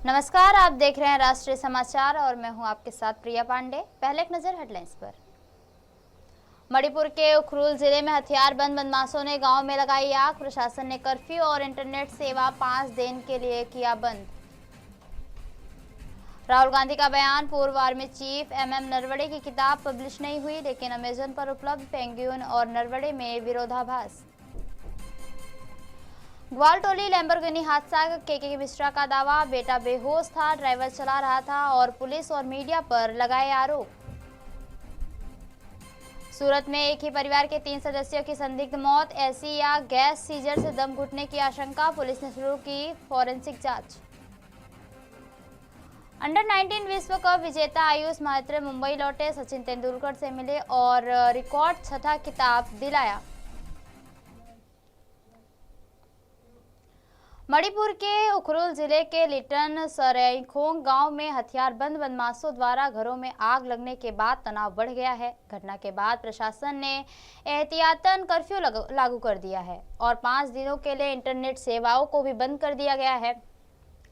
नमस्कार, आप देख रहे हैं राष्ट्रीय समाचार और मैं हूं आपके साथ प्रिया पांडे। पहले एक नजर हेडलाइंस पर। मणिपुर के उखरुल जिले में हथियारबंद बदमाशों ने गांव में लगाई आग। प्रशासन ने कर्फ्यू और इंटरनेट सेवा 5 दिन के लिए किया बंद। राहुल गांधी का बयान, पूर्व आर्मी चीफ MM नरवणे की किताब पब्लिश नहीं हुई, लेकिन अमेजन पर उपलब्ध पेंगुइन और नरवणे में विरोधाभास। ग्वालटोली लैम्बोर्गिनी हादसा, के मिश्रा का दावा, बेटा बेहोश था, ड्राइवर चला रहा था और पुलिस और मीडिया पर लगाए आरोप। सूरत में एक ही परिवार के 3 सदस्यों की संदिग्ध मौत, एसी या गैस सीजर से दम घुटने की आशंका, पुलिस ने शुरू की फॉरेंसिक जांच। अंडर 19 विश्व कप विजेता आयुष महात्रे मुंबई लौटे, सचिन तेंदुलकर से मिले और रिकॉर्ड 6ठा खिताब दिलाया। मणिपुर के उखरुल जिले के लिटन सरैखोंग गांव में हथियारबंद बदमाशों द्वारा घरों में आग लगने के बाद तनाव बढ़ गया है। घटना के बाद प्रशासन ने एहतियातन कर्फ्यू लागू कर दिया है और 5 दिनों के लिए इंटरनेट सेवाओं को भी बंद कर दिया गया है।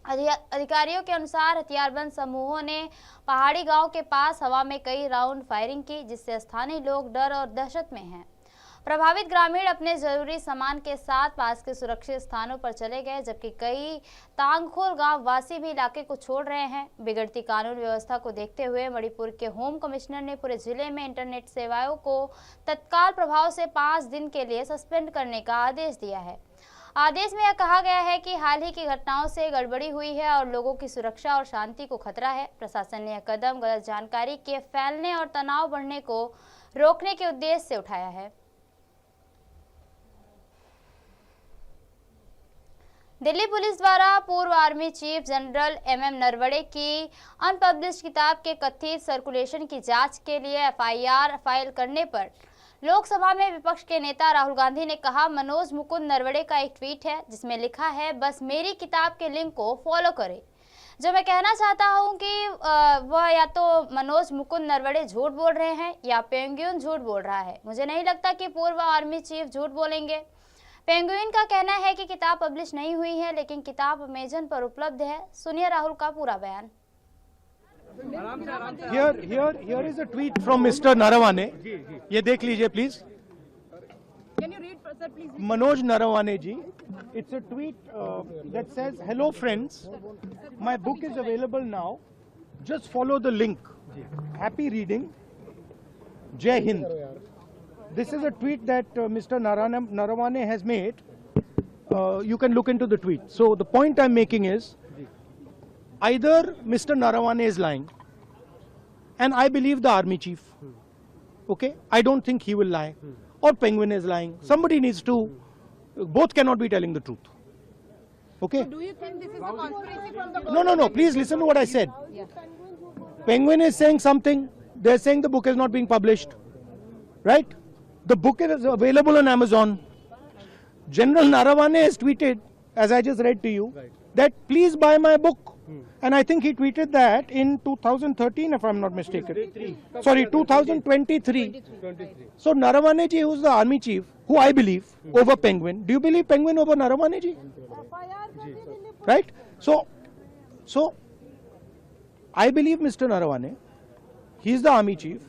अधिकारियों के अनुसार हथियारबंद समूहों ने पहाड़ी गांव के पास हवा में कई राउंड फायरिंग की, जिससे स्थानीय लोग डर और दहशत में हैं। प्रभावित ग्रामीण अपने जरूरी सामान के साथ पास के सुरक्षित स्थानों पर चले गए, जबकि कई तांगखोल गांव वासी भी इलाके को छोड़ रहे हैं। बिगड़ती कानून व्यवस्था को देखते हुए मणिपुर के होम कमिश्नर ने पूरे जिले में इंटरनेट सेवाओं को तत्काल प्रभाव से 5 दिन के लिए सस्पेंड करने का आदेश दिया है। आदेश में यह कहा गया है कि हाल ही की घटनाओं से गड़बड़ी हुई है और लोगों की सुरक्षा और शांति को खतरा है। प्रशासन ने यह कदम गलत जानकारी के फैलने और तनाव बढ़ने को रोकने के उद्देश्य से उठाया है। दिल्ली पुलिस द्वारा पूर्व army chief general MM Naravane की अनपब्लिश्ड किताब के कथित सर्कुलेशन की जांच के लिए FIR फाइल करने पर लोकसभा में विपक्ष के नेता राहुल गांधी ने कहा, मनोज मुकुंद नरवणे का एक ट्वीट है जिसमें लिखा है, बस मेरी किताब के लिंक को फॉलो करें। जो मैं कहना चाहता हूं कि वह या तो मनोज मुकुंद नरवणे झूठ बोल रहे हैं या पेंगुइन झूठ बोल रहा है। मुझे नहीं लगता कि पूर्व आर्मी चीफ झूठ बोलेंगे। पेंगुइन का कहना है कि किताब पब्लिश नहीं हुई है, लेकिन किताब अमेजन पर उपलब्ध है। सुनिए राहुल का पूरा बयान। Here is a tweet from Mr. Naravane. ये देख लीजिए please. Can you read, sir, please? Manoj Naravane ji. It's a tweet that says, "Hello friends, my book is available now. Just follow the link. Happy reading. Jai Hind." This is a tweet that Mr. Naravane has made. You can look into the tweet. So the point I'm making is, either Mr. Naravane is lying, and I believe the army chief. Okay, I don't think he will lie, or Penguin is lying. Somebody needs to. Both cannot be telling the truth. Okay. Do you think this is a conspiracy from the No. Please listen to what I said. Penguin is saying something. They're saying the book is not being published. Right? The book is available on Amazon. General Naravane has tweeted, as I just read to you, that please buy my book. And I think he tweeted that in 2013, if I'm not mistaken. Sorry, 2023. So Naravane ji, who's the army chief, who I believe, over Penguin. Do you believe Penguin over Naravane ji? Right? So I believe Mr. Naravane. He's the army chief.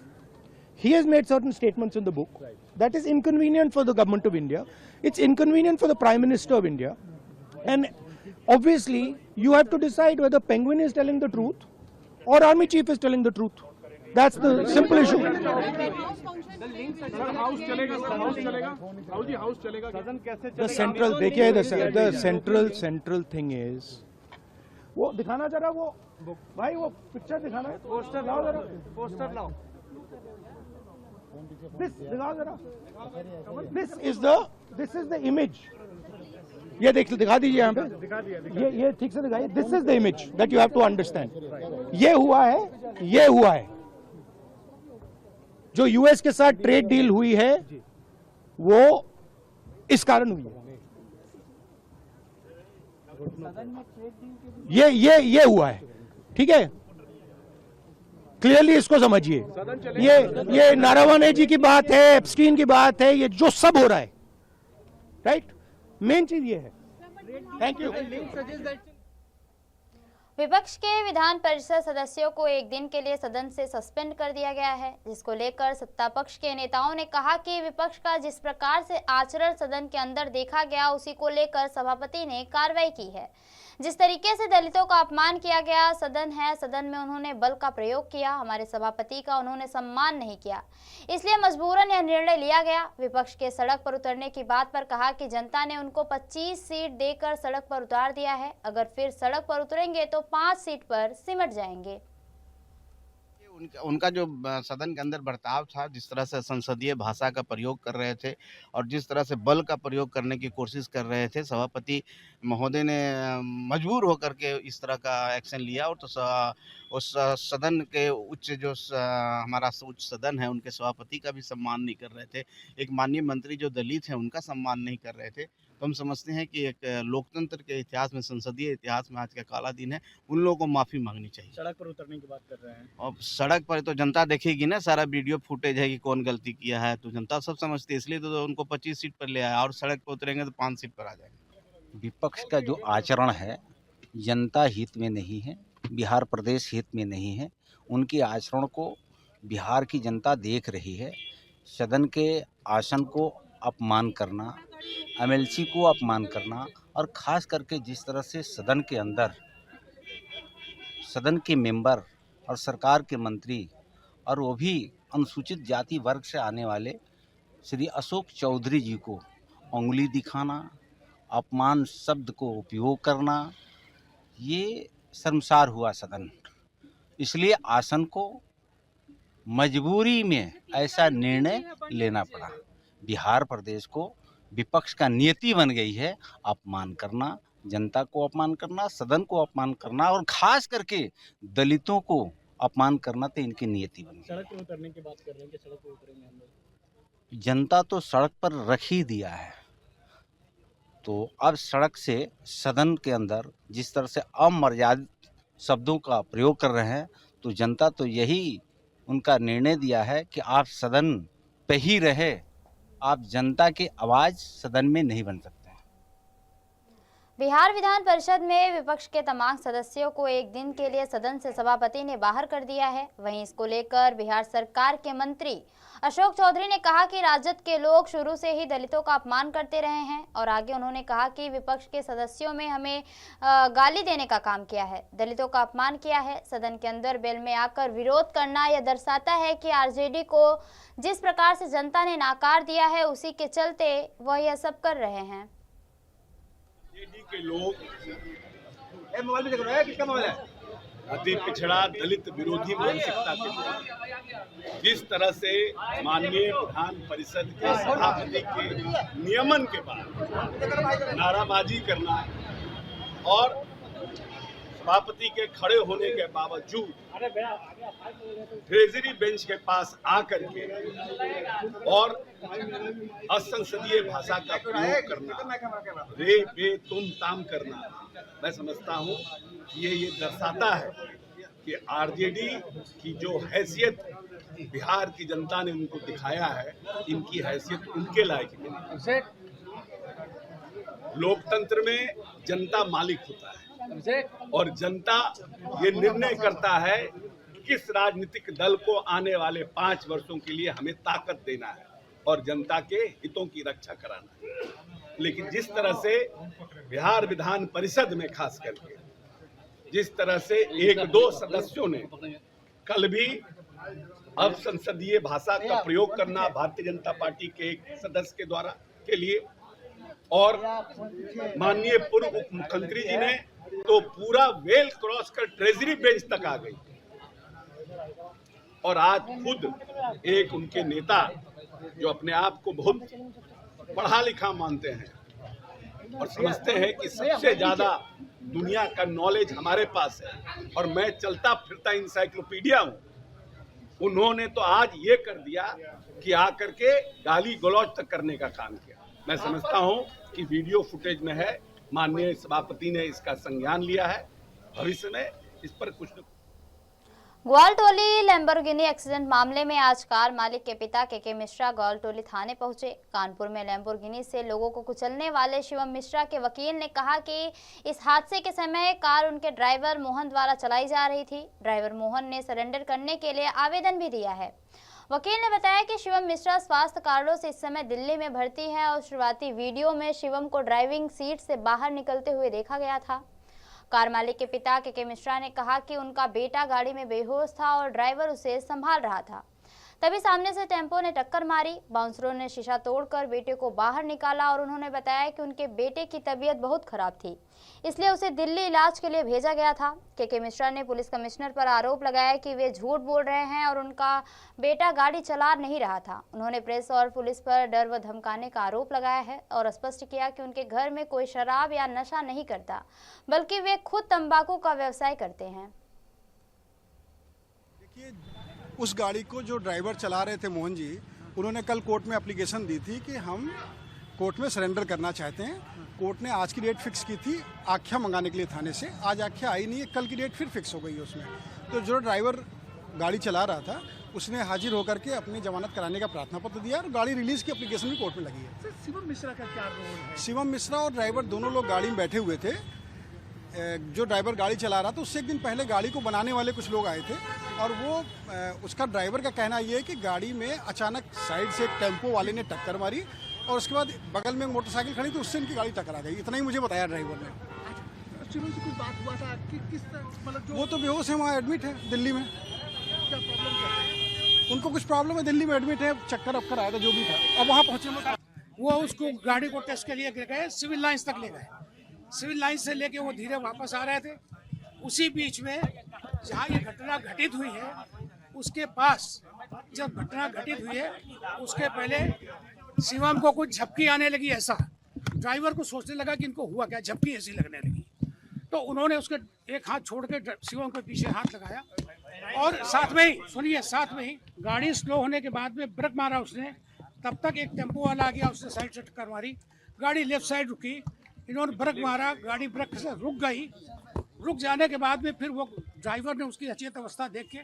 He has made certain statements in the book. That is inconvenient for the government of India. It's inconvenient for the Prime Minister of India. And obviously, you have to decide whether Penguin is telling the truth or Army Chief is telling the truth. That's the simple issue. The central, देखिए, the central thing is, वो दिखाना जरा वो भाई वो picture दिखाना है, poster लाओ जरा, पोस्टर लाओ. This दिखाओ जरा. This is the image. ये दिखा दीजिए यहाँ पे. ये ठीक से दिखाइए. This is the image that you have to understand. ये हुआ है. जो US के साथ ट्रेड डील हुई है, वो इस कारण हुई है. ये हुआ है. ठीक है. क्लियरली इसको समझिए. ये नारावाने जी की बात है, एप्स्टीन की बात है, ये जो सब हो रहा है, राइट. मेन चीज ये है. Thank you. विपक्ष के विधान परिषद सदस्यों को एक दिन के लिए सदन से सस्पेंड कर दिया गया है, जिसको लेकर सत्ता पक्ष के नेताओं ने कहा कि विपक्ष का जिस प्रकार से आचरण सदन के अंदर देखा गया, उसी को लेकर सभापति ने कार्रवाई की है। जिस तरीके से दलितों का अपमान किया गया, सदन में उन्होंने बल का प्रयोग किया, हमारे सभापति का उन्होंने सम्मान नहीं किया, इसलिए मजबूरन यह निर्णय लिया गया। विपक्ष के सड़क पर उतरने की बात पर कहा कि जनता ने उनको 25 सीट देकर सड़क पर उतार दिया है, अगर फिर सड़क पर उतरेंगे तो 5 सीट पर सिमट जाएंगे। उनका जो सदन के अंदर बर्ताव था, जिस तरह से संसदीय भाषा का प्रयोग कर रहे थे और जिस तरह से बल का प्रयोग करने की कोशिश कर रहे थे, सभापति महोदय ने मजबूर होकर के इस तरह का एक्शन लिया। और तो उस सदन के हमारा उच्च सदन है, उनके सभापति का भी सम्मान नहीं कर रहे थे। एक माननीय मंत्री जो दलित हैं, उनका सम्मान नहीं कर रहे थे। तो हम समझते हैं कि एक लोकतंत्र के इतिहास में, संसदीय इतिहास में आज का काला दिन है। उन लोगों को माफ़ी मांगनी चाहिए। सड़क पर उतरने की बात कर रहे हैं। और सड़क पर तो जनता देखेगी ना, सारा वीडियो फुटेज है कि कौन गलती किया है, तो जनता सब समझती है। इसलिए तो उनको 25 सीट पर ले आया, और सड़क पर उतरेंगे तो 5 सीट पर आ जाएंगे। विपक्ष का जो आचरण है जनता हित में नहीं है, बिहार प्रदेश हित में नहीं है। उनके आचरण को बिहार की जनता देख रही है। सदन के आसन को अपमान करना, एमएलसी को अपमान करना, और ख़ास करके जिस तरह से सदन के अंदर सदन के मेंबर और सरकार के मंत्री, और वो भी अनुसूचित जाति वर्ग से आने वाले श्री अशोक चौधरी जी को उंगली दिखाना, अपमान शब्द को उपयोग करना, ये शर्मसार हुआ सदन। इसलिए आसन को मजबूरी में ऐसा निर्णय लेना पड़ा। बिहार प्रदेश को विपक्ष का नियति बन गई है अपमान करना, जनता को अपमान करना, सदन को अपमान करना, और खास करके दलितों को अपमान करना, तो इनकी नियति बन गई। सड़क पर उतरने की बात कर रहे हैं कि सड़क पर उतरेंगे हम लोग। जनता तो सड़क पर रख ही दिया है, तो अब सड़क से सदन के अंदर जिस तरह से अमर्यादित शब्दों का प्रयोग कर रहे हैं, तो जनता तो यही उनका निर्णय दिया है कि आप सदन पे ही रहे, आप जनता की आवाज़ सदन में नहीं बन सकते। बिहार विधान परिषद में विपक्ष के तमाम सदस्यों को एक दिन के लिए सदन से सभापति ने बाहर कर दिया है। वहीं इसको लेकर बिहार सरकार के मंत्री अशोक चौधरी ने कहा कि राजद के लोग शुरू से ही दलितों का अपमान करते रहे हैं, और आगे उन्होंने कहा कि विपक्ष के सदस्यों में हमें गाली देने का काम किया है, दलितों का अपमान किया है। सदन के अंदर बेल में आकर विरोध करना यह दर्शाता है कि आरजेडी को जिस प्रकार से जनता ने नाकार दिया है, उसी के चलते वह यह सब कर रहे हैं। आरजेडी के लोग अति पिछड़ा दलित विरोधी मानसिकता के लोग जिस तरह से माननीय विधान परिषद के सभापति के नियमन के बाद नाराबाजी करना और सभापति के खड़े होने के बावजूद ट्रेजरी बेंच के पास आकर के और असंसदीय भाषा का प्रयोग करना, रे बे तुम ताम करना, मैं समझता हूं कि ये दर्शाता है कि आरजेडी की जो हैसियत बिहार की जनता ने उनको दिखाया है, इनकी हैसियत उनके लायक नहीं। लोकतंत्र में जनता मालिक होता है और जनता ये निर्णय करता है कि किस राजनीतिक दल को आने वाले 5 वर्षों के लिए हमें ताकत देना है और जनता के हितों की रक्षा कराना है। लेकिन जिस तरह से बिहार विधान परिषद में खास करके जिस तरह से 1-2 सदस्यों ने कल भी अब संसदीय भाषा का प्रयोग करना भारतीय जनता पार्टी के एक सदस्य के द्वारा के लिए, और माननीय पूर्व उप मुख्यमंत्री जी ने तो पूरा वेल क्रॉस कर ट्रेजरी बेंच तक आ गई, और आज खुद एक उनके नेता जो अपने आप को बहुत पढ़ा लिखा मानते हैं और समझते हैं कि सबसे ज्यादा दुनिया का नॉलेज हमारे पास है और मैं चलता फिरता इंसाइक्लोपीडिया हूं, उन्होंने तो आज ये कर दिया कि आकर के गाली गलौज तक करने का काम किया। मैं समझता हूं कि वीडियो फुटेज में है, माननीय सभापति ने इसका संज्ञान लिया है, भविष्य में इस पर कुछ न ग्वालटोली लैम्बोर्गिनी एक्सीडेंट मामले में आज कार मालिक के पिता के मिश्रा ग्वालटोली थाने पहुंचे। कानपुर में लैम्बोर्गिनी से लोगों को कुचलने वाले शिवम मिश्रा के वकील ने कहा कि इस हादसे के समय कार उनके ड्राइवर मोहन द्वारा चलाई जा रही थी। ड्राइवर मोहन ने सरेंडर करने के लिए आवेदन भी दिया है। वकील ने बताया कि शिवम मिश्रा स्वास्थ्य कारणों से इस समय दिल्ली में भर्ती है और शुरुआती वीडियो में शिवम को ड्राइविंग सीट से बाहर निकलते हुए देखा गया था। कार मालिक के पिता के मिश्रा ने कहा कि उनका बेटा गाड़ी में बेहोश था और ड्राइवर उसे संभाल रहा था। तभी सामने से टेम्पो ने टक्कर मारी। बाउंसरों ने शीशा तोड़कर बेटे को बाहर निकाला और उन्होंने बताया कि उनके बेटे की तबीयत बहुत खराब थी, इसलिए उसे दिल्ली इलाज के लिए भेजा गया था। के मिश्रा ने पुलिस कमिश्नर पर आरोप लगाया कि वे झूठ बोल रहे हैं और उनका बेटा गाड़ी चला नहीं रहा था। उन्होंने प्रेस और पुलिस पर डर व धमकाने का आरोप लगाया है और स्पष्ट किया कि उनके घर में कोई शराब या नशा नहीं करता, बल्कि वे खुद तंबाकू का व्यवसाय करते हैं। देखिए, उस गाड़ी को जो ड्राइवर चला रहे थे मोहन जी, उन्होंने कल कोर्ट में एप्लीकेशन दी थी कि हम कोर्ट में सरेंडर करना चाहते हैं। कोर्ट ने आज की डेट फिक्स की थी आख्या मंगाने के लिए थाने से। आज आख्या आई नहीं है, कल की डेट फिर फिक्स हो गई है उसमें। तो जो ड्राइवर गाड़ी चला रहा था उसने हाजिर होकर के अपनी जमानत कराने का प्रार्थना पत्र दिया और गाड़ी रिलीज की एप्लीकेशन भी कोर्ट में लगी है। सर, शिवम मिश्रा का क्या रोल है? शिवम मिश्रा और ड्राइवर दोनों लोग गाड़ी में बैठे हुए थे। जो ड्राइवर गाड़ी चला रहा था उससे एक दिन पहले गाड़ी को बनाने वाले कुछ लोग आए थे और वो उसका ड्राइवर का कहना ये है कि गाड़ी में अचानक साइड से एक टेम्पो वाले ने टक्कर मारी और उसके बाद बगल में एक मोटरसाइकिल खड़ी थी, उससे इनकी गाड़ी टकरा गई। इतना ही मुझे बताया ड्राइवर ने। शिवम से कुछ बात हुआ था कि किस मतलब वो तो बेहोश है, वहाँ एडमिट है दिल्ली में। क्या प्रॉब्लम कर रहे हैं? उनको कुछ प्रॉब्लम है, दिल्ली में एडमिट है, चक्कर अक्कर आया था जो भी था। अब वहाँ पहुँचे वो उसको गाड़ी को टेस्ट के लिए गए, सिविल लाइन्स तक ले गए। सिविल लाइन से लेके वो धीरे वापस आ रहे थे। उसी बीच में जहाँ ये घटना घटित हुई है उसके पास जब घटना घटित हुई है उसके पहले शिवम को कुछ झपकी आने लगी। ऐसा ड्राइवर को सोचने लगा कि इनको हुआ क्या, झपकी ऐसी लगने लगी। तो उन्होंने उसके एक हाथ छोड़ के शिवम के पीछे हाथ लगाया और साथ में ही सुनिए, साथ में ही गाड़ी स्लो होने के बाद में ब्रेक मारा उसने। तब तक एक टेम्पो वाला आ गया, उसने साइड से टक्कर मारी। गाड़ी लेफ्ट साइड रुकी, इन्होंने ब्रेक मारा, गाड़ी ब्रेक से रुक गई। रुक जाने के बाद में फिर वो ड्राइवर ने उसकी अचेत अवस्था देख के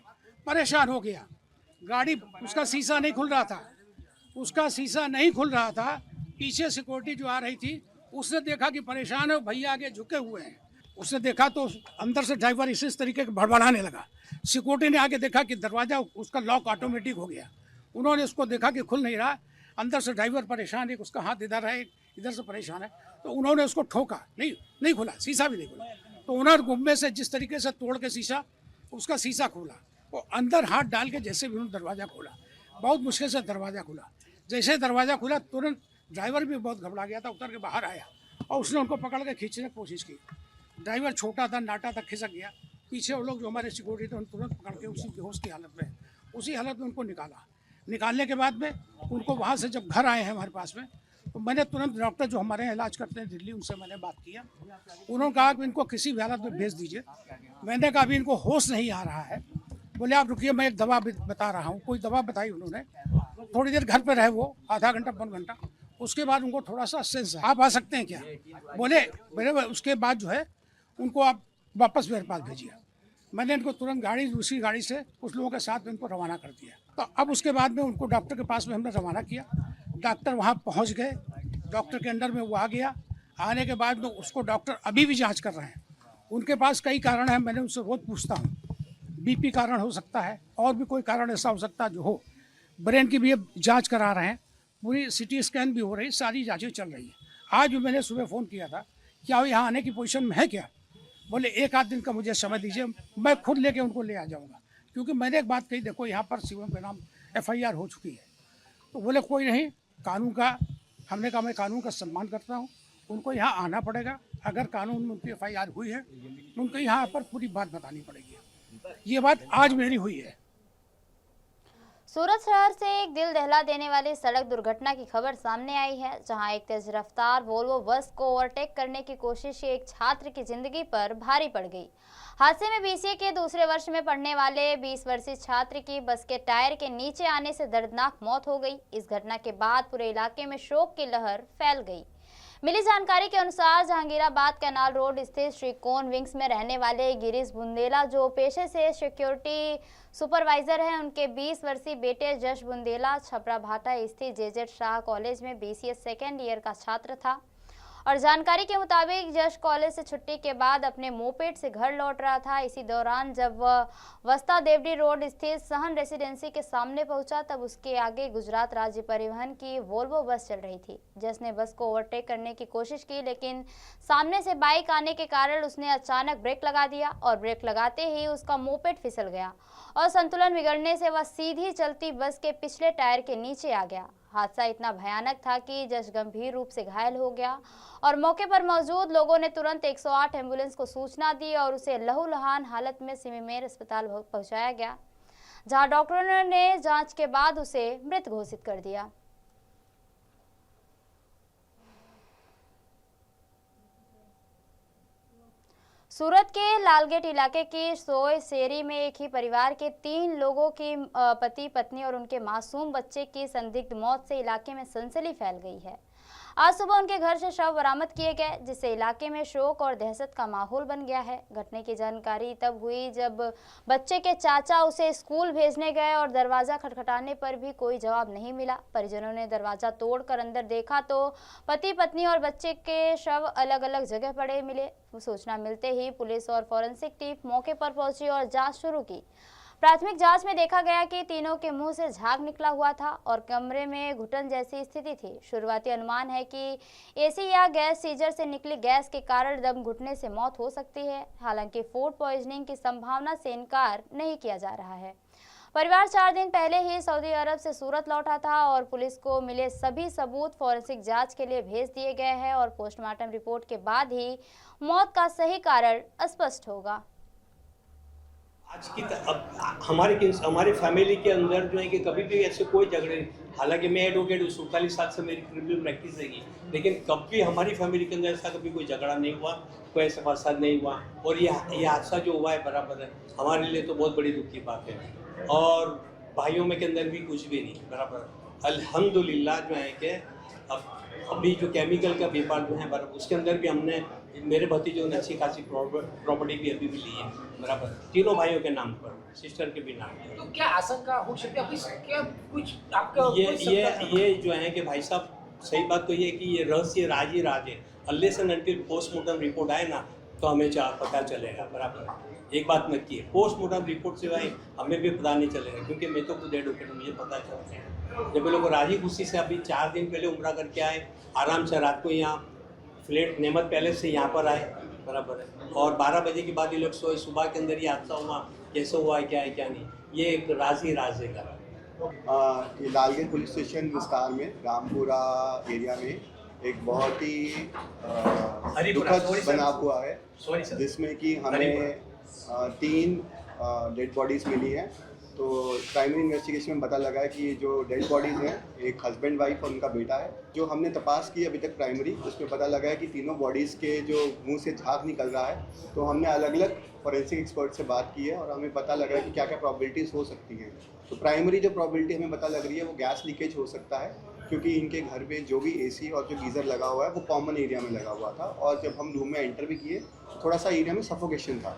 परेशान हो गया। गाड़ी उसका शीशा नहीं खुल रहा था, उसका शीशा नहीं खुल रहा था। पीछे सिक्योरिटी जो आ रही थी उसने देखा कि परेशान है, भैया आगे झुके हुए हैं। उसने देखा तो अंदर से ड्राइवर इसी तरीके के भड़बड़ाने लगा। सिक्योरिटी ने आगे देखा कि दरवाज़ा उसका लॉक ऑटोमेटिक हो गया। उन्होंने उसको देखा कि खुल नहीं रहा, अंदर से ड्राइवर परेशान है, उसका हाथ इधर है, इधर से परेशान है। तो उन्होंने उसको ठोका, नहीं खुला, शीशा भी नहीं खुला। तो उन्होंने गुम्बे से जिस तरीके से तोड़ के शीशा, उसका शीशा खोला। वो अंदर हाथ डाल के जैसे भी उन्होंने दरवाज़ा खोला, बहुत मुश्किल से दरवाज़ा खुला। जैसे दरवाज़ा खुला तुरंत ड्राइवर भी बहुत घबरा गया था, उतर के बाहर आया और उसने उनको पकड़ के खींचने की कोशिश की। ड्राइवर छोटा था, नाटा था, खिसक गया। पीछे वो लोग जो हमारे सिक्योरिटी थे उन तुरंत पकड़ के उसी बेहोश की हालत में, उसी हालत में उनको निकाला। निकालने के बाद में उनको वहाँ से जब घर आए हैं हमारे पास में, तो मैंने तुरंत डॉक्टर जो हमारे यहाँ इलाज करते हैं दिल्ली, उनसे मैंने बात किया। उन्होंने कहा कि इनको किसी भी हालत में भेज दीजिए। मैंने कहा अभी इनको होश नहीं आ रहा है। बोले आप रुकिए, मैं एक दवा बता रहा हूँ। कोई दवा बताई उन्होंने। थोड़ी देर घर पे रहे वो, आधा घंटा 1 घंटा। उसके बाद उनको थोड़ा सा सेंस, आप आ सकते हैं क्या? बोले मेरे उसके बाद जो है उनको आप वापस मेरे पास भेजिए। मैंने इनको तुरंत गाड़ी, दूसरी गाड़ी से कुछ लोगों के साथ इनको रवाना कर दिया। तो अब उसके बाद में उनको डॉक्टर के पास में हमने रवाना किया। डॉक्टर वहाँ पहुँच गए, डॉक्टर के अंडर में वो आ गया। आने के बाद में उसको डॉक्टर अभी भी जांच कर रहे हैं। उनके पास कई कारण हैं, मैंने उनसे रोज़ पूछता हूँ। बीपी कारण हो सकता है, और भी कोई कारण ऐसा हो सकता है जो हो। ब्रेन की भी जांच करा रहे हैं, पूरी सिटी स्कैन भी हो रही, सारी जाँचें चल रही है। आज भी मैंने सुबह फ़ोन किया था, क्या वो यहाँ आने की पोजीशन में है क्या? बोले 1 आध दिन का मुझे समय दीजिए, मैं खुद लेके उनको ले आ जाऊँगा। क्योंकि मैंने एक बात कही, देखो यहाँ पर शिवम के नाम FIR हो चुकी है। तो बोले कोई नहीं, कानून का, हमने कहा मैं कानून का सम्मान करता हूँ, उनको यहाँ आना पड़ेगा। अगर कानून में उनकी FIR हुई है तो उनको यहाँ पर पूरी बात बतानी पड़ेगी। ये बात आज मेरी हुई है। सूरत शहर से एक दिल दहला देने वाली सड़क दुर्घटना की खबर सामने आई है, जहां एक तेज रफ्तार वोल्वो बस को ओवरटेक करने की कोशिश से एक छात्र की जिंदगी पर भारी पड़ गई। हादसे में BCA के दूसरे वर्ष में पढ़ने वाले 20 वर्षीय छात्र की बस के टायर के नीचे आने से दर्दनाक मौत हो गई। इस घटना के बाद पूरे इलाके में शोक की लहर फैल गई। मिली जानकारी के अनुसार जहांगीराबाद कैनाल रोड स्थित श्रीकोन विंग्स में रहने वाले गिरीश बुंदेला, जो पेशे से सिक्योरिटी सुपरवाइजर हैं, उनके 20 वर्षीय बेटे जश बुंदेला छपरा भाटा स्थित जेजेड शाह कॉलेज में BCS सेकेंड ईयर का छात्र था। और जानकारी के मुताबिक जश कॉलेज से छुट्टी के बाद अपने मोपेड से घर लौट रहा था। इसी दौरान जब वह वस्ता देवडी रोड स्थित सहन रेसिडेंसी के सामने पहुंचा, तब उसके आगे गुजरात राज्य परिवहन की वोल्वो बस चल रही थी। जश ने बस को ओवरटेक करने की कोशिश की, लेकिन सामने से बाइक आने के कारण उसने अचानक ब्रेक लगा दिया और ब्रेक लगाते ही उसका मोपेड फिसल गया और संतुलन बिगड़ने से वह सीधी चलती बस के पिछले टायर के नीचे आ गया। हादसा इतना भयानक था कि जश गंभीर रूप से घायल हो गया और मौके पर मौजूद लोगों ने तुरंत 108 एम्बुलेंस को सूचना दी और उसे लहूलुहान हालत में सिमीमेर अस्पताल पहुंचाया गया, जहां डॉक्टरों ने जांच के बाद उसे मृत घोषित कर दिया। सूरत के लालगेट इलाके की सोय शेरी में एक ही परिवार के 3 लोगों की पति पत्नी और उनके मासूम बच्चे की संदिग्ध मौत से इलाके में सनसनी फैल गई है। आज सुबह उनके घर से शव बरामद किए गए, जिससे इलाके में शोक और दहशत का माहौल बन गया है। घटने की जानकारी तब हुई जब बच्चे के चाचा उसे स्कूल भेजने गए और दरवाजा खटखटाने पर भी कोई जवाब नहीं मिला। परिजनों ने दरवाजा तोड़कर अंदर देखा तो पति पत्नी और बच्चे के शव अलग अलग जगह पड़े मिले। सूचना मिलते ही पुलिस और फॉरेंसिक टीम मौके पर पहुंची और जांच शुरू की। प्राथमिक जांच में देखा गया कि तीनों के मुंह से झाग निकला हुआ था और कमरे में घुटन जैसी स्थिति थी। शुरुआती अनुमान है कि एसी या गैस सीजर से निकली गैस के कारण दम घुटने से मौत हो सकती है। हालांकि फूड पॉइजनिंग की संभावना से इनकार नहीं किया जा रहा है। परिवार 4 दिन पहले ही सऊदी अरब से सूरत लौटा था और पुलिस को मिले सभी सबूत फॉरेंसिक जांच के लिए भेज दिए गए हैं और पोस्टमार्टम रिपोर्ट के बाद ही मौत का सही कारण स्पष्ट होगा। आज की अब हमारे फैमिली के अंदर जो है कि कभी भी ऐसे कोई झगड़े, हालांकि मैं एडवोकेट हूँ, 47 साल से मेरी क्रिमिनल प्रैक्टिस है, लेकिन कभी हमारी फैमिली के अंदर ऐसा कभी कोई झगड़ा नहीं हुआ, कोई ऐसा फसाद नहीं हुआ। और ये हादसा जो हुआ है बराबर है, हमारे लिए तो बहुत बड़ी दुख की बात है। और भाइयों में के अंदर भी कुछ भी नहीं, बराबर अल्हम्दुलिल्लाह जो है कि अभी जो केमिकल का व्यापार जो है बराबर, उसके अंदर भी हमने, मेरे भतीजों ने अच्छी खासी प्रॉपर्टी भी अभी भी ली है बराबर, तीनों भाइयों के नाम पर, सिस्टर के भी नाम पर। तो क्या आशंका हो सकती है, क्या कुछ आपका ये जो है कि भाई साहब, सही बात तो ये है कि ये रहस्य राज ही राज है। Unless and until postmortem report आए ना तो हमें पता चलेगा बराबर। एक बात नक्की है, पोस्टमार्टम रिपोर्ट से भाई हमें भी पता नहीं चलेगा, क्योंकि मैं तो खुद एडवोकेट हूँ, मुझे पता चलता है। जब लोग राजी खुशी से अभी 4 दिन पहले उम्रा करके आए, आराम से रात को यहाँ फ्लैट नेमत पैलेस से यहाँ पर आए बराबर है, और 12 बजे के बाद ये लोग सोए। सुबह के अंदर ये हादसा हुआ, कैसे हुआ है क्या नहीं, ये एक राज ही राज है। ये लालगंज पुलिस स्टेशन विस्तार में रामपुरा एरिया में एक बहुत ही दुखद बनाव हुआ है, जिसमें कि हमें 3 डेड बॉडीज़ मिली हैं। तो प्राइमरी इन्वेस्टिगेशन में पता लगा है कि जो डेड बॉडीज़ हैं, एक हस्बैंड वाइफ और उनका बेटा है। जो हमने तपास की अभी तक प्राइमरी, उसमें पता लगा है कि तीनों बॉडीज़ के जो मुंह से झाग निकल रहा है। तो हमने अलग अलग फॉरेंसिक एक्सपर्ट से बात की है और हमें पता लगा है कि क्या क्या प्रॉबिलिटीज़ हो सकती हैं। तो प्राइमरी जो प्रॉबिलिटी हमें पता लग रही है वो गैस लीकेज हो सकता है, क्योंकि इनके घर पे जो भी एसी और जो गीज़र लगा हुआ है वो कॉमन एरिया में लगा हुआ था, और जब हम रूम में एंटर भी किए थोड़ा सा एरिया में सफोकेशन था।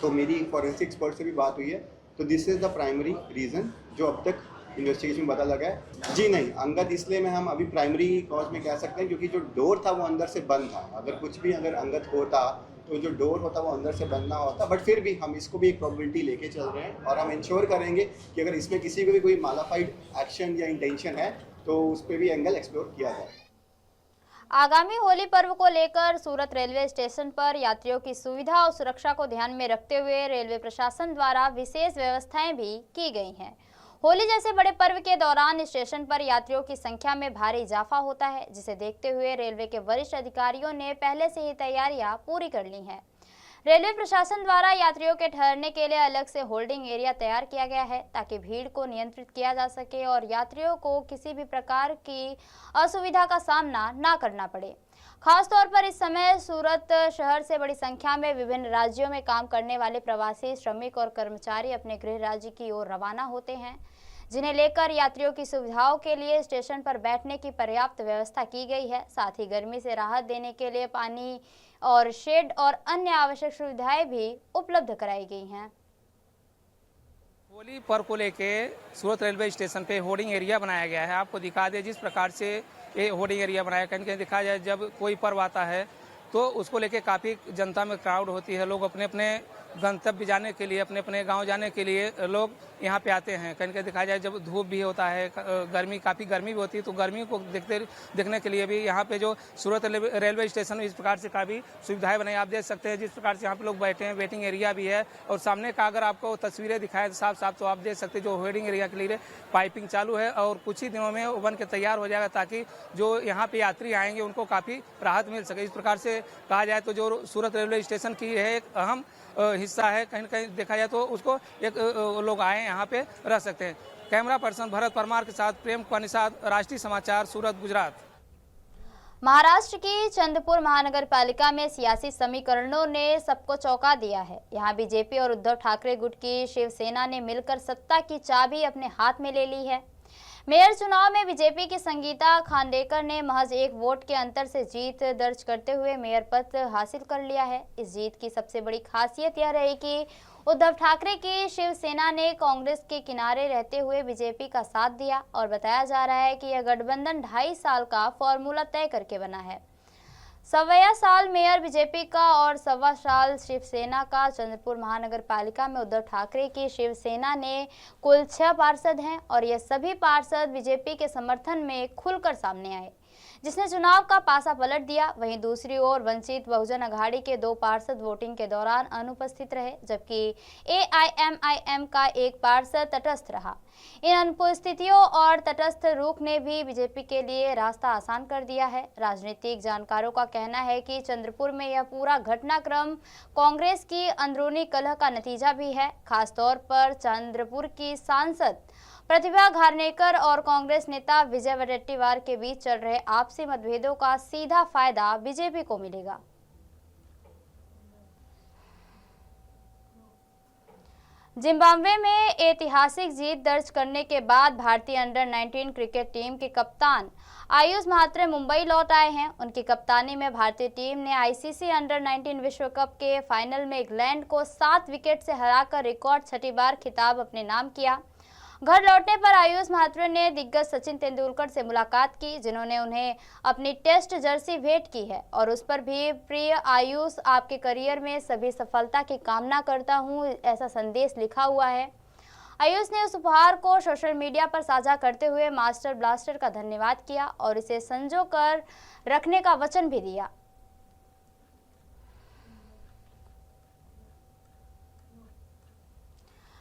तो मेरी फॉरेंसिक एक्सपर्ट से भी बात हुई है, तो this is the primary reason जो अब तक इन्वेस्टिगेशन में पता लगा है। जी नहीं, अंगत इसलिए में हम अभी प्राइमरी कॉज में कह सकते हैं क्योंकि जो डोर था वो अंदर से बंद था। अगर अंगत होता तो जो डोर होता वो अंदर से बंद ना होता, बट फिर भी हम इसको भी एक प्रोबेबिलिटी लेके चल रहे हैं और हम इंश्योर करेंगे कि अगर इसमें किसी को भी कोई मालाफाइड एक्शन या इंटेंशन है तो उस पर भी एंगल एक्सप्लोर किया जाए। आगामी होली पर्व को लेकर सूरत रेलवे स्टेशन पर यात्रियों की सुविधा और सुरक्षा को ध्यान में रखते हुए रेलवे प्रशासन द्वारा विशेष व्यवस्थाएं भी की गई हैं। होली जैसे बड़े पर्व के दौरान स्टेशन पर यात्रियों की संख्या में भारी इजाफा होता है, जिसे देखते हुए रेलवे के वरिष्ठ अधिकारियों ने पहले से ही तैयारियां पूरी कर ली हैं। रेलवे प्रशासन द्वारा यात्रियों के ठहरने के लिए अलग से होल्डिंग एरिया तैयार किया गया है, ताकि भीड़ को नियंत्रित किया जा सके और यात्रियों को किसी भी प्रकार की असुविधा का सामना ना करना पड़े। खासतौर पर इस समय सूरत शहर से बड़ी संख्या में विभिन्न राज्यों में काम करने वाले प्रवासी श्रमिक और कर्मचारी अपने गृह राज्य की ओर रवाना होते हैं, जिन्हें लेकर यात्रियों की सुविधाओं के लिए स्टेशन पर बैठने की पर्याप्त व्यवस्था की गई है। साथ ही गर्मी से राहत देने के लिए पानी और शेड और अन्य आवश्यक सुविधाएं भी उपलब्ध कराई गई हैं। होली पर्व को लेके सूरत रेलवे स्टेशन पे होर्डिंग एरिया बनाया गया है। आपको दिखा दे जिस प्रकार से ये होर्डिंग एरिया बनाया, कहीं कहीं दिखा जाए जब कोई पर्व आता है तो उसको लेके काफ़ी जनता में क्राउड होती है। लोग अपने अपने गंतव्य जाने के लिए, अपने अपने गांव जाने के लिए लोग यहाँ पे आते हैं। कहीं कहीं दिखा जाए जब धूप भी होता है, काफ़ी गर्मी भी होती है, तो गर्मी को देखने के लिए भी यहाँ पे जो सूरत रेलवे स्टेशन इस प्रकार से काफ़ी सुविधाएं बनाई। आप देख सकते हैं जिस प्रकार से यहाँ पे लोग बैठे हैं, वेटिंग एरिया भी है। और सामने का अगर आपको तस्वीरें दिखाएं साफ साफ तो आप देख सकते हैं जो वेटिंग एरिया के लिए पाइपिंग चालू है और कुछ ही दिनों में बन के तैयार हो जाएगा, ताकि जो यहाँ पे यात्री आएंगे उनको काफ़ी राहत मिल सके। इस प्रकार से कहा जाए तो जो सूरत रेलवे स्टेशन की है एक अहम हिस्सा है। कहीं कहीं देखा जाए तो उसको एक लोग आए यहाँ पे रह सकते हैं। कैमरा पर्सन भरत परमार के साथ प्रेम कुमार निषाद, राष्ट्रीय समाचार, सूरत, गुजरात। महाराष्ट्र की चंद्रपुर महानगर पालिका में सियासी समीकरणों ने सबको चौंका दिया है। यहाँ बीजेपी और उद्धव ठाकरे गुट की शिवसेना ने मिलकर सत्ता की चाबी अपने हाथ में ले ली है। मेयर चुनाव में बीजेपी की संगीता खांडेकर ने महज 1 वोट के अंतर से जीत दर्ज करते हुए मेयर पद हासिल कर लिया है। इस जीत की सबसे बड़ी खासियत यह रही कि उद्धव ठाकरे की शिवसेना ने कांग्रेस के किनारे रहते हुए बीजेपी का साथ दिया और बताया जा रहा है कि यह गठबंधन 2.5 साल का फॉर्मूला तय करके बना है। 1.25 साल मेयर बीजेपी का और 1.25 साल शिवसेना का। चंद्रपुर महानगर पालिका में उद्धव ठाकरे की शिवसेना ने कुल 6 पार्षद हैं और ये सभी पार्षद बीजेपी के समर्थन में खुलकर सामने आए, जिसने चुनाव का पासा पलट दिया। वहीं दूसरी ओर वंचित बहुजन अघाड़ी के 2 पार्षद वोटिंग के दौरान अनुपस्थित रहे, जबकि AIMIM का 1 पार्षद तटस्थ रहा। इन अनुपस्थितियों और तटस्थ रुख ने भी बीजेपी के लिए रास्ता आसान कर दिया है। राजनीतिक जानकारों का कहना है कि चंद्रपुर में यह पूरा घटनाक्रम कांग्रेस की अंदरूनी कलह का नतीजा भी है। खासतौर पर चंद्रपुर की सांसद प्रतिभा घारनेकर और कांग्रेस नेता विजय वडेट्टीवार के बीच चल रहे आपसी मतभेदों का सीधा फायदा बीजेपी को मिलेगा। जिम्बाब्वे में ऐतिहासिक जीत दर्ज करने के बाद भारतीय अंडर 19 क्रिकेट टीम के कप्तान आयुष म्हात्रे मुंबई लौट आए हैं। उनकी कप्तानी में भारतीय टीम ने ICC अंडर 19 विश्व कप के फाइनल में इंग्लैंड को 7 विकेट से हराकर रिकॉर्ड 6ठी बार खिताब अपने नाम किया। घर लौटने पर आयुष म्हात्रे ने दिग्गज सचिन तेंदुलकर से मुलाकात की, जिन्होंने उन्हें अपनी टेस्ट जर्सी भेंट की है और उस पर भी प्रिय आयुष, आपके करियर में सभी सफलता की कामना करता हूं, ऐसा संदेश लिखा हुआ है। आयुष ने उस उपहार को सोशल मीडिया पर साझा करते हुए मास्टर ब्लास्टर का धन्यवाद किया और इसे संजो कर रखने का वचन भी दिया।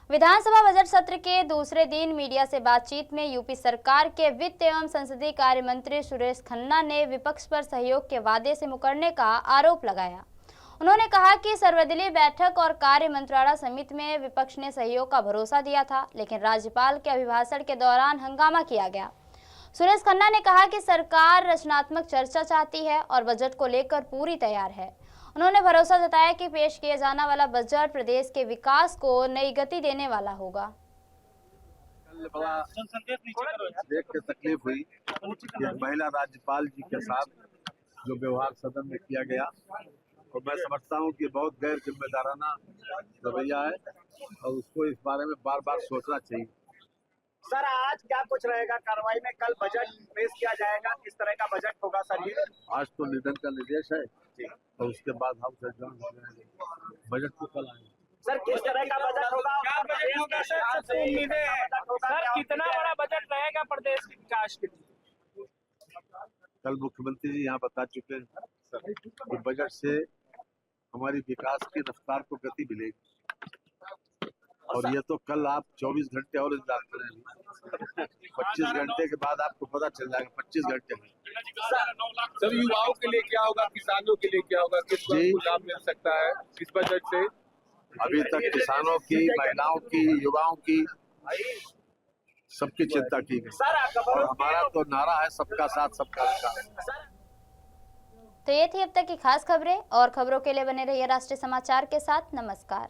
विधानसभा बजट सत्र के दूसरे दिन मीडिया से बातचीत में यूपी सरकार के वित्त एवं संसदीय कार्य मंत्री सुरेश खन्ना ने विपक्ष पर सहयोग के वादे से मुकरने का आरोप लगाया। उन्होंने कहा कि सर्वदलीय बैठक और कार्य मंत्रणा समिति में विपक्ष ने सहयोग का भरोसा दिया था, लेकिन राज्यपाल के अभिभाषण के दौरान हंगामा किया गया। सुरेश खन्ना ने कहा कि सरकार रचनात्मक चर्चा चाहती है और बजट को लेकर पूरी तैयार है। उन्होंने भरोसा जताया कि पेश किया जाने वाला बजट प्रदेश के विकास को नई गति देने वाला होगा। देख के तकलीफ हुई कि महिला राज्यपाल जी के साथ जो व्यवहार सदन में किया गया, और मैं समझता हूं कि बहुत गैर जिम्मेदाराना रवैया है और उसको इस बारे में बार बार सोचना चाहिए। सर, आज क्या कुछ रहेगा कार्रवाई में? कल बजट पेश किया जाएगा, किस तरह का बजट होगा सर? ये आज तो निधन का निर्देश है और उसके बाद हम बजट को कल आएंगे। सर, किस तरह का बजट होगा? क्या बजट होगा सर? सबसे उम्मीदें हैं सर, कितना बड़ा बजट रहेगा प्रदेश के विकास के लिए? कल मुख्यमंत्री जी यहाँ बता चुके हैं कि बजट से हमारी विकास की रफ्तार को गति मिलेगी, और ये तो कल आप 24 घंटे और इंतजार करें, 25 घंटे के बाद आपको पता चल जाएगा। 25 घंटे में सर, युवाओं के लिए क्या होगा, किसानों के लिए क्या होगा, किस को लाभ मिल सकता है इस बजट से? अभी तक किसानों की, महिलाओं की, युवाओं की, सबकी चिंता की गई और हमारा तो नारा है सबका साथ सबका विकास। तो ये थी अब तक की खास खबरें, और खबरों के लिए बने रहिए राष्ट्रीय समाचार के साथ। नमस्कार।